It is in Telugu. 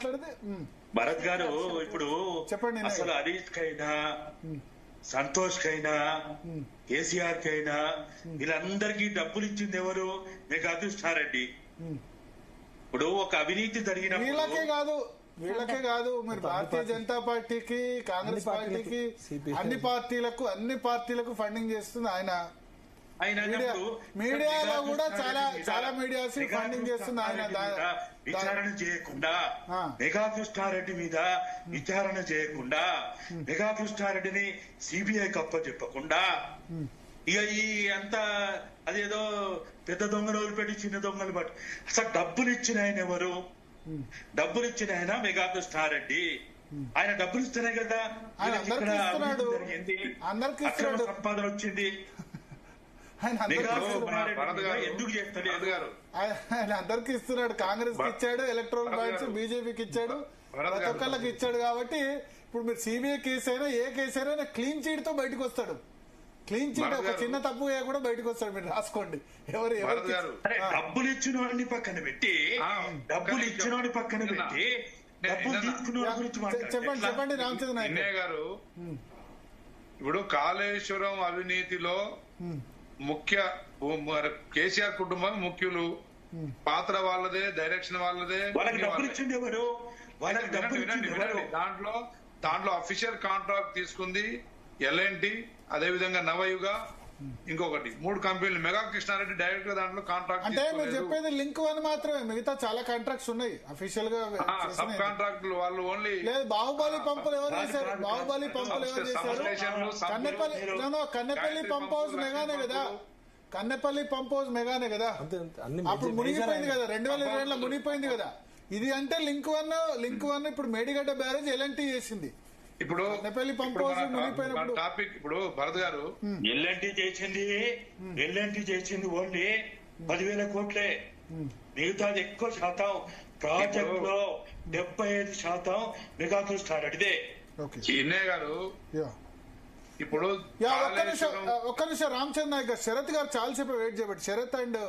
మాట్లాడితే భరత్ గారు ఇప్పుడు చెప్పండి. అసలు హరీష్ కైనా సంతోష్ కైనా కేసీఆర్ కైనా వీళ్ళందరికీ డబ్బులు ఇచ్చింది ఎవరు? మీకు అదృష్టారెడ్డి. ఇప్పుడు ఒక అవినీతి జరిగినప్పుడు వీళ్ళకే కాదు మీరు భారతీయ జనతా పార్టీకి, కాంగ్రెస్ పార్టీకి, అన్ని పార్టీలకు ఫండింగ్ చేస్తుంది ఆయన. మీడియాలో కూడా చాలా మీడియాస్ ఫండింగ్ చేస్తుంది ఆయన. విచారణ చేయకుండా మెగా కృష్ణారెడ్డి మీద విచారణ చేయకుండా మెగా కృష్ణారెడ్డిని సిబిఐ కప్ప చెప్పకుండా ఇక ఈ అంతా అదేదో పెద్ద దొంగలు వదిలిపెట్టి చిన్న దొంగలు పట్టు. అసలు డబ్బులు ఇచ్చిన ఆయన ఎవరు? డబ్బులు ఇచ్చిన ఆయన మెగా కృష్ణారెడ్డి. ఆయన డబ్బులు ఇస్తేనే కదా జరిగింది, అక్రమ సంపాదన వచ్చింది. ఎందుకు చేస్తాడు? ఆయన అందరికి ఇస్తున్నాడు. కాంగ్రెస్ కి ఇచ్చాడు, ఎలక్ట్రల్ బాండ్స్ బీజేపీకి ఇచ్చాడు, ప్రతి ఒక్కళ్ళకి ఇచ్చాడు. కాబట్టి ఇప్పుడు మీరు సిబిఐ కేసు అయినా ఏ కేసు అయినా క్లీన్ చీట్ తో బయటకు వస్తాడు. క్లీన్ చీట్ ఒక చిన్న తప్పు కూడా బయటకు వస్తాడు. మీరు రాసుకోండి. ఎవరు డబ్బులు ఇచ్చిన వాడిని పక్కన పెట్టి డబ్బులు తీసుకున్న గురించి చెప్పండి రామచంద్ర నాయక్ గారు. ఇప్పుడు కాళేశ్వరం అవినీతిలో ముఖ్య కేసీఆర్ కుటుంబం ముఖ్యులు. పాత్ర వాళ్ళదే, డైరెక్షన్ వాళ్ళదే. దాంట్లో అఫీషియల్ కాంట్రాక్ట్ తీసుకుంది ఎల్ఎన్టీ, అదే విధంగా నవయుగ, ఇంకొకటి 3 కంపెనీలు. మెగా కృష్ణారెడ్డి డైరెక్ట్ గా దాంట్లో కాంట్రాక్ట్. అంటే మీరు చెప్పేది లింక్ 1 మాత్రమే, మిగతా చాలా కాంట్రాక్ట్స్ ఉన్నాయి అఫీషియల్ గా. సబ్ కాంట్రాక్టులు వాళ్ళు ఓన్లీ. లేదు, బాహుబలి పంపులు ఎవరు చేశారు? కన్నెపల్లి పంప్ హౌస్ మెగానే కదా. కన్నెపల్లి పంప్ హౌస్ మెగానే కదా. అప్పుడు మునిగిపోయింది కదా, 2020లో మునిగిపోయింది కదా. ఇది అంటే లింక్ 1 ఇప్పుడు మేడిగడ్డ బ్యారేజ్ ఎల్ఎన్టీ చేసింది. ఇప్పుడు కన్నెపల్లి పంప్ హౌస్ మునిగిపోయినప్పుడు టాపిక్. ఇప్పుడు భరత్ గారు ఎల్ఎన్టీ చేసింది ఓన్లీ 10,000 కోట్లే. మిగతాది ఎక్కువ శాతం ప్రాజెక్ట్ లో 75% మెగా కృష్ణారెడ్డిదే. చిన్నయ్య గారు ఇప్పుడు ఒక్క నిమిషం రామచంద్ర నాయక్ గారు, శరత్ గారు చాలాసేపు వెయిట్ చేయబట్టి. శరత్ అండ్